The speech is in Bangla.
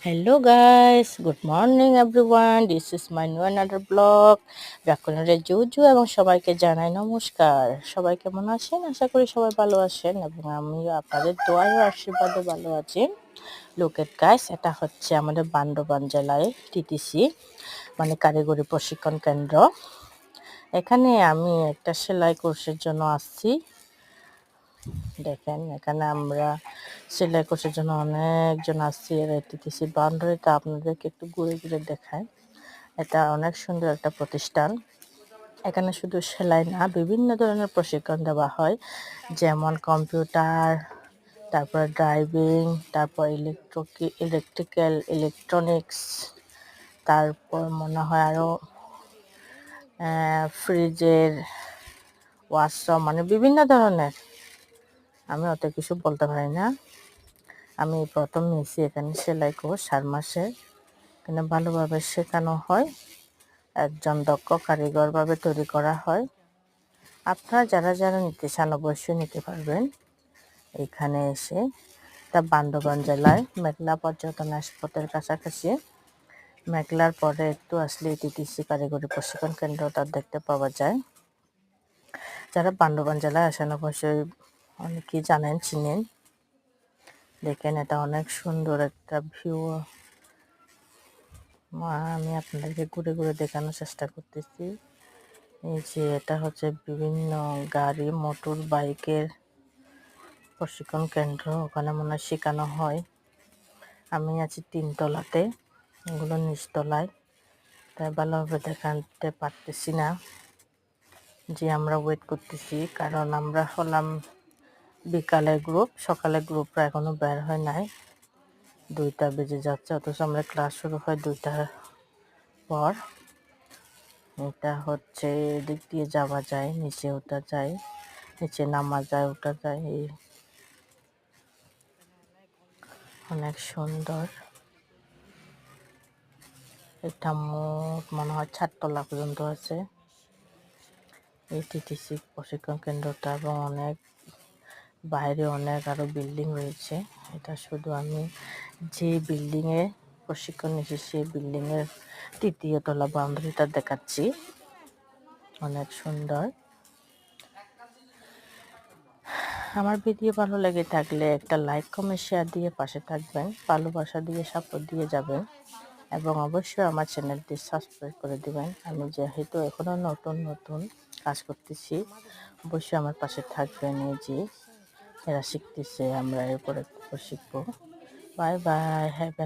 Hello guys, good morning everyone. This is my new another vlog. ব্যাকরণের জুজু এবং সবাইকে জানাই নমস্কার। সবাই কেমন আছেন? আশা করি সবাই ভালো আছেন এবং আমিও আপনাদের দোয়া ও আশীর্বাদে ভালো আছি। Look at guys, এটা হচ্ছে আমাদের বান্দরবান জেলায় টিটিসি মানে কারিগরি প্রশিক্ষণ কেন্দ্র। এখানে আমি একটা সেলাই কোর্সের জন্য আসছি। দেখেন এখানে আমরা সেলাই কোর্সের জন্য অনেকজন আসছি টিটিসি বাউন্ডারিতে আপনাদেরকে একটু ঘুরে ঘুরে দেখায়। এটা অনেক সুন্দর একটা প্রতিষ্ঠান। এখানে শুধু সেলাই না বিভিন্ন ধরনের প্রশিক্ষণ দেওয়া হয়, যেমন কম্পিউটার, তারপর ড্রাইভিং, তারপর ইলেকট্রিক্যাল ইলেকট্রনিক্স, তারপর মনে হয় আরও ফ্রিজের ওয়াশরুম, মানে বিভিন্ন ধরনের। আমি অত কিছু বলতে পারি না। আমি প্রথম নিয়েছি এখানে সেলাই কোর্স 4 মাসে। এখানে ভালোভাবে শেখানো হয়, একজন দক্ষ কারিগরভাবে তৈরি করা হয়। আপনারা যারা যারা নিতে চান অবশ্যই নিতে পারবেন এখানে এসে। এটা বান্দরবান জেলায় মেঘলা পর্যটন স্পটের কাছাকাছি। মেঘলার পরে একটু আসলে টিটিসি কারিগরি প্রশিক্ষণ কেন্দ্রটা দেখতে পাওয়া যায়। যারা বান্দরবান জেলায় আসেন অবশ্যই অনেকেই জানেন, চিনেন। দেখেন এটা অনেক সুন্দর একটা ভিউ। আমি আপনাদেরকে ঘুরে ঘুরে দেখানোর চেষ্টা করতেছি। এই যে এটা হচ্ছে বিভিন্ন গাড়ি মোটর বাইকের প্রশিক্ষণ কেন্দ্র, ওখানে মনে হয় শেখানো হয়। আমি আছি 3 তলাতে, এগুলো নিচতলায়, তাই ভালোভাবে দেখাতে পারতেছি না। যে আমরা ওয়েট করতেছি, কারণ আমরা হলাম বিকালের গ্রুপ, সকালের গ্রুপরা এখনো বের হয় নাই। 2টা বেজে যাচ্ছে, অথচ আমরা ক্লাস শুরু হয় 2টার পর। এটা হচ্ছে এদিক দিয়ে যাওয়া যায়, নিচে ওঠা যায়, নিচে নামা যায়, ওঠা যায়। অনেক সুন্দর। এটা মোট মনে হয় 4 তলা পর্যন্ত আছে এই টিটিসি প্রশিক্ষণ কেন্দ্রটা, এবং অনেক বাইরে অনেক আরও বিল্ডিং রয়েছে। এটা শুধু আমি যে বিল্ডিংয়ে প্রশিক্ষণ নিয়েছি সেই বিল্ডিংয়ের 3য় তলা বাউন্ডারিটা দেখাচ্ছি। অনেক সুন্দর। আমার ভিডিও ভালো লেগে থাকলে একটা লাইক কমেন্ট শেয়ার দিয়ে পাশে থাকবেন, ভালোবাসা দিয়ে সাপোর্ট দিয়ে যাবেন, এবং অবশ্যই আমার চ্যানেলটি সাবস্ক্রাইব করে দিবেন। আমি যেহেতু এখনও নতুন নতুন কাজ করতেছি, অবশ্যই আমার পাশে থাকবেন। এই যে এরা শিখতেছে, আমরা এরপরে শিখবো। Bye bye, have